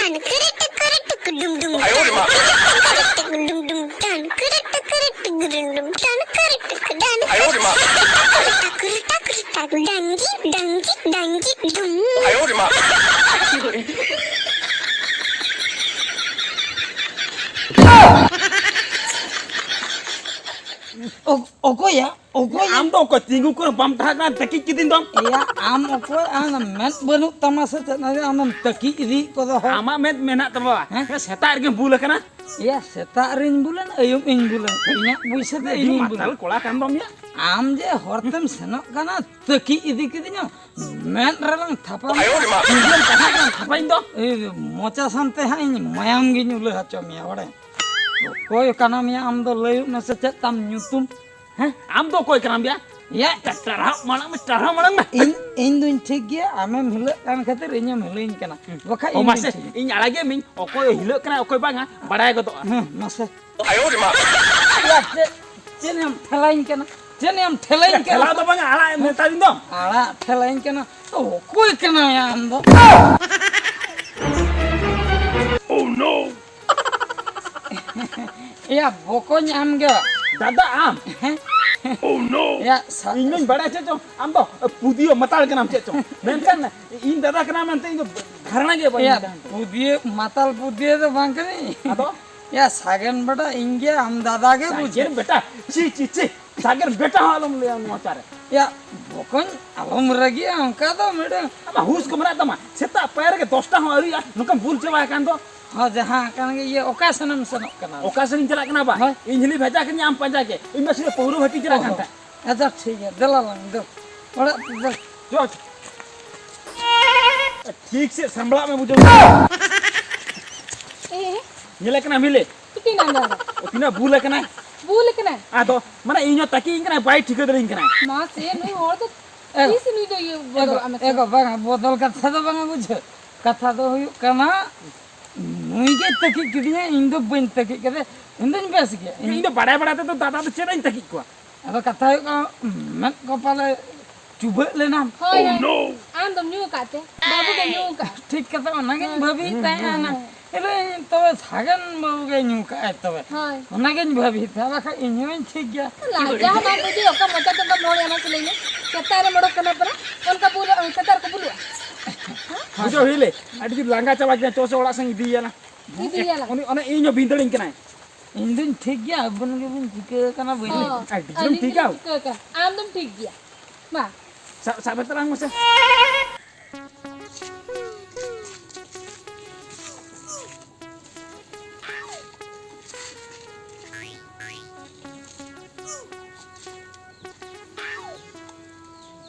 tan correct dum dum. Ayo di mak. Correct dum dum tan correct dum dum tan correct dan. Ayo di mak. Tak dangi dum. Ayo di mak. Okoy am do ko tingu ko bam thakna taki kidin dom ya am okoy an met banu tamasa na an taki ri ko do ama met menak tamba seta erge bula kana ya seta rin bulan ayum ing bulan inya buisa de ini ini matal bulan kola kan dom ya am je hortam senok kana taki idi kidinya met ralang thapa Ayo di mak. tujuan kan thapain do mocha sante hain mayam gi nyule hacho miya ore koy kana miya am do lay na se tam nyutum am do koy kanam ya ya tarah malang mah इन दुन ठीक गया आमे मिले कान खातिर इnya मिलेin kana baka o mase in alage min okoy hilo kana okoy banga badai go to mase Ayo di mak. ya chen am thelain kana kela do banga ala metalin dom ala thelain kana koy kana ya am do Oh no. ya bokony am ga dada am Oh no. ya in badai checho am do pudio matal kanam checho menkan in dada kana mente in dharna ge ya banga pudie matal pudie to bangkani ado ya sagen bada inge am dada ge bujhe sager beta chi sager beta halum le am mochare ya bokony alom ragi am ka do mede ama hus ko mena tama seta pair ke 10 ta hari nukam bul cewa kan do ha jahan kan ge ye okasanam senok kana occasion jalak kenapa Hai. in hili bhaja kan am panja ke in masih puru hati jalak kan ta अच्छा ठीक है दला lung दो बड़ा जो ठीक से संभला में मुझे Eh, nyele kena mile itu nanda. tina bula kena Bule kena. ado mana inyo taki kena bai ठीक दरिन kena Mas, nu और तो Eh. इस नु तो ये बोलो अमे एगो बगा बोतल कथा दो बगा बुझ कथा दो हुयु कना नुई के तकी किदिया इंदो बन तकी करे इंदो बेस के in do badai badai to dada to chera in taki ko अब कथा हुयु का मत कपाले चुबे लेना हाय आम तुम न्यू काते बाबू के न्यू का ठीक कथा नगे भाभी ताना एबे तो सागन बाबू के न्यू का तबे हाय नगे भाभी था बका इन्यो ठीक गया लाजा ना बुझी ओका मचा तो मोड़ याना के लेने केतारे मोड़ कना पर उनका बुल केतार को बुलवा bujo hile adi langa chawa ke chose ola sang di ya na itu ya lah oni inyo bindarin kena इंदो ठीक गया अपन के बन ठीक कना बइले belum tiga आम तुम ठीक गया मा sabar terang masa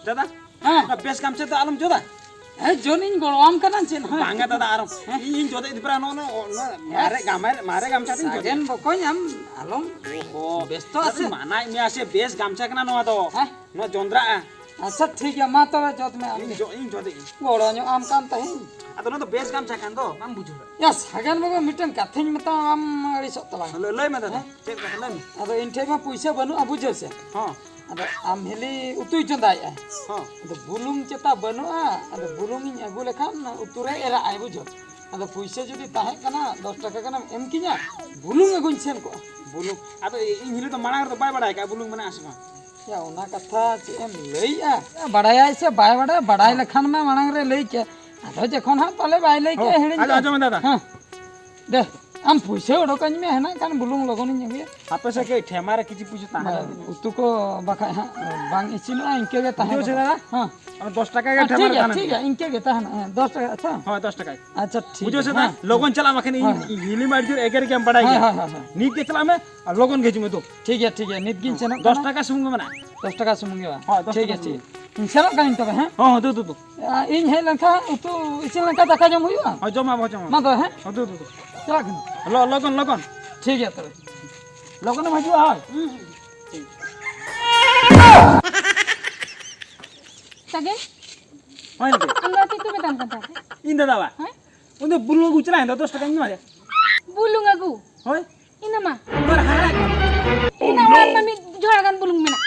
दादा हां bes kam se to alam joda ए जोनिन गोळवाम कना चेन हां bangga dada aram in joda idipra no mare gam chatin joda सागेन बकोय हम आलम oh बेस्तो tapi আছে mana ini ase bes gamcha kana no ado हां no jondra अच्छा ठीक है मा तो जोत में आमी in joda गोळाño आम कान तहे ado no to bes gamcha kan do bang buju या सागेन बको मिटन कथिन मता आम अड़ी Shitala lei ma dada cek ka lei अब इनठे में पैसा बनु अबु जसे ha अब आम हेली उतुई चंदाय ha अब बुलुंग चता बनु अब बुलुंग इन अगु लेखान उतुरे एरा आइ बुझो अब पैसा जदी ताहे कना 10 टका कना एम किnya बुलुंग अगुन सेन को bulung ado in hili to mana to bai badai ka bulung mana asma या ओना कथा एम लइया बड़ाया से बाय बड़ा बड़ाई लखन में मांग रे लई के आधो जखन हम पले बाय लई के हेड़ी ajo ma dada हां दे हम पैसे ओडकन में है ना कान बुलुंग लगन नी apa sa ke themara kichi puju ta उतु को बखा हां बांग इचिनो इनके के ताहे जो से दादा हां am 10 taka ka themara ठीक है इनके के ताहे 10 टका अच्छा ha 10 taka अच्छा ठीक bujo se da logon chala makan in hili mar jur eger ke badai हां ya हां हां ni ke chala me logon geju me to ठीक है नित गिन से ना 10 taka sung mana 10 टका सुमंगे बा हाँ, 10 ठीक टका है ठीक इन सेना काइन तबे हैं ha do इन है लंका उतु इचिन लंका दका जम हुआ ha joma मा तो है ha do चला कन logon ठीक है तबे logon ma jua ha सगे ha ni अंदर itu betan kata in dada ba Hah? unde bulung gu chala 10 taka ni ma bulung aku hoy ina mah bar hara ina orang mami joragan bulung mina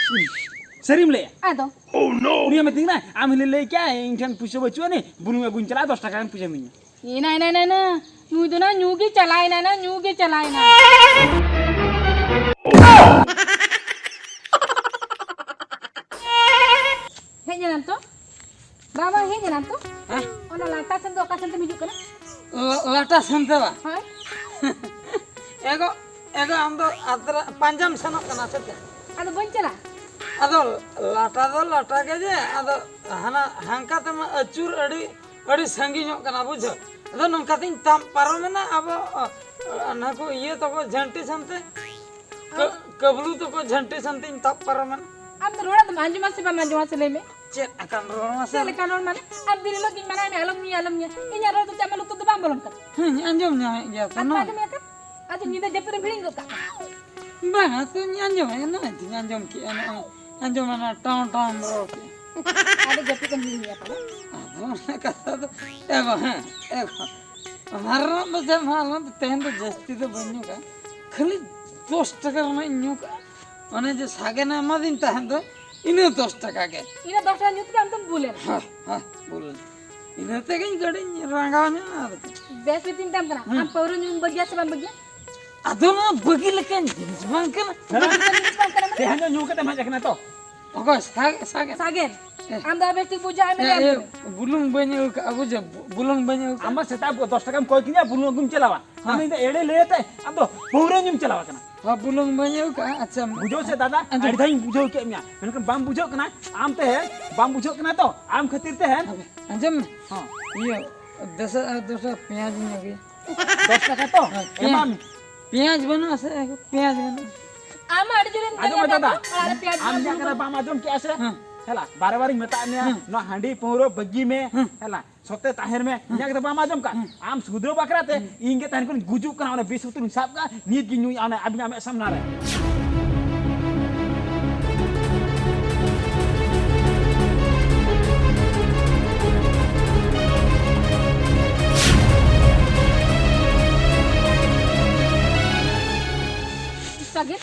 serim le ado Oh no. Uri am tingna am hili le kya intan puso bachu ni bulung gu chala 10 taka kan puja minya ina नुई दो ना new की चलाए ना new की चलाए ना हे जनम तो बाबा हे जनम तो हाँ? ओना लाटा सन तो ओका सन तो मिजू कना लाटा संते बा हाय एगो एगो हम तो आदरा पंजाम सनक कना सते अद बन चला अदो लाटा के जे अदो हना हांका तम अचूर अड़ी संगी ᱧᱚᱜ कना बुझो अदो नंका तिन ताम पारोमेना अब ना को ये तो को झंटी संते कबलू तो को झंटी संते ताप पारोमेना अब तो रोड़ा तो मांजुमा से मांजुमा से ले में चेक akan रोमा से चले कानून माने अब दिल लोग mana में आलम nya इnya रो तो चमल तो बाम बोलन कर अंजम ᱧᱟᱢᱮ गया अब मालूम है का आज नींद जब पर भिड़िंग का bang tu अंजम है ना अंजम की अंजम ना टाउन टाउन रो के ada जब पर भिड़िंग ya pa अदो कथा तो एगो है एगो हमारा बजे मालूम तेन तो जस्ती तो बन्यू का खाली 10 টাকা में न्यू का माने जो सागे ना मा दिन ता तो इने 10 টাকা के ina dokter nyut ka antum बोले हां हां बोल इने ते कहीं गड़ी रंगावने ना बेस में तीन टाइम करा हम पौरो न्यू बगिया से बम बगिया अदो ना बगी लेकिन bunk Tehanya nyuka teh macam kena to. ओको सागे सागे हम दा बेटी पूजा में ए बुलुंग बन्यू का अब जब बुलुंग बन्यू Amma setap 10 takam koi kinya bulung gum celawa. Kami itu ede lete ado pura nyum celawa kena. हां बुलुंग बन्यू का अच्छा Bujo se dada adi thain bujo ke mia. Menkan bam bujo kena am teh bam bujo kena to am khatir teh Anjum हां ये 10 प्याज में गई 10 taka to. Emam प्याज बना से प्याज बना आम अड़ जुलन Ajo mata da. अरे प्याज Am nya kena bam ajom ke ase. Hela bare-bare meta nya no handi puro bagi me hela sote tahir me nya kena bam ajom ka. Am sudro bakra te inge tahan kun gujuk kana ona bis utun sap ka nit gi nyui ana abnya me samnare. सागे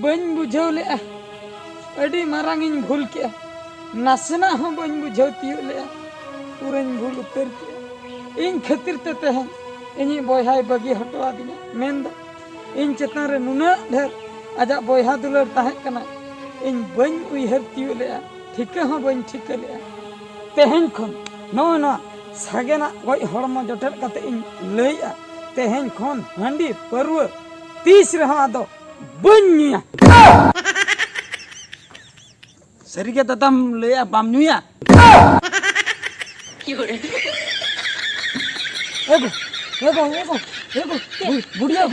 बन बुझाव ले अड़ी मारांग इन भूल के नसना हो बन बुझाव तियो ले पूरा इन भूल उतर के इन खातिर ते तहन इनी बोहाय बगी हटवा दिया मेन द इन चेतन रे नुना ढेर आजा बोहा दुलर ताहे कना इन बन उइहर तियो ले ठीक हो बन ठीक ले तहन खन नो ना सागेना गय हड़म जटल कते इन लइया तहन खन हंडी परव 30 रहा दो बन्या Serige tatam leya bam nyuya. बुढ़िया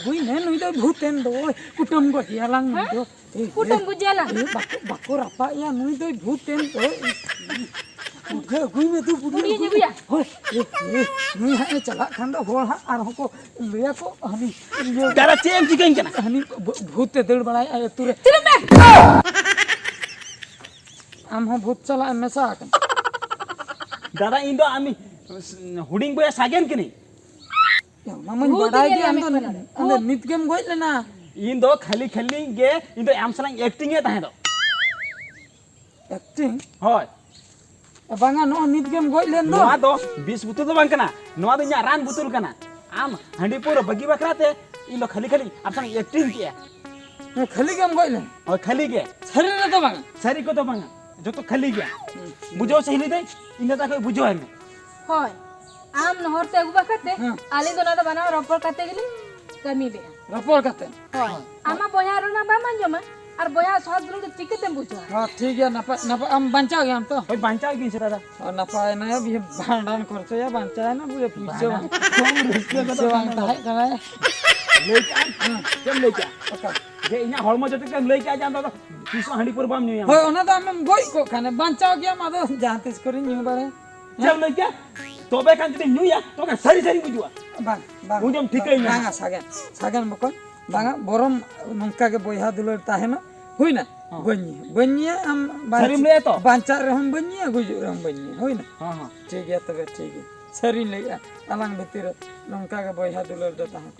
कोई ने नुई तो भूतेन दो कुटुम को हियालांग दो कुटुम गुजियाला बाको रापा या नुई तो भूतेन दो कोई में तू बुढ़िया जी बुया होय नुई हा चला खान दो होल हा आर को लेया को Honey Dara cem chicken kena. Honey भूत दड़ बड़ाय आय तुरे चलो मैं आम हो भूत चला हमेशा आकन Dara indo ami huding boya sagen kini. नमन बड़ाय के अंदर नित गेम गोय लेना Indo khali ge indo am salang acting e tahe do. Acting Hoy. बांगा नो नित गेम गोय लेन दो Noa do 20 butul do bang kana. Noa do nya ran butul kana. Am handi puro bagi bakrate indo khali am salang acting kiya. खाली game गोय लेन Hoy khali ge. शरीर रे तो बांगा Sari ko to bang. Joto khali ge. Bujo sehili dai. Inda ta koi bujo hai me. होय आम नहर ते उबा करते आले दोना तो बनाओ रपर करते गेली कमी बे रपोर करते होय आमा बोया रोना बा मांजोमा और बोया स्वाद दुल चिके ते बुझो हां ठीक है नपा नपा हम बंचा गए हम तो Hoy bancha gi sira. और नपा ना ये भांडन करते या बंचा है ना बुझे पीछे से वांगता है करे Leika. Kem leika. Ge inya hormo joto kem leika jam do. Piso handi puro bam nyuya. होय ओना तो हम गोय को खाने बंचा गया मादो जानतेस करी न्यू बारे Jam leika. Tobe kan jadi nyuya. To kan sari bujua. बांग बांग Bujam thikai nya. बांगा सागन बको बांगा बोरम नंका के बोया दुलर ताहे ना हुई ना बन्नी हम Sari me to. बंचा रे हम बन्नी गुजु रे हम बन्नी हुई ना Ha ha. ठीक है तबे ठीक है सरी ले आलांग भीतर नौका के बॉयहा दुलर दो ताहा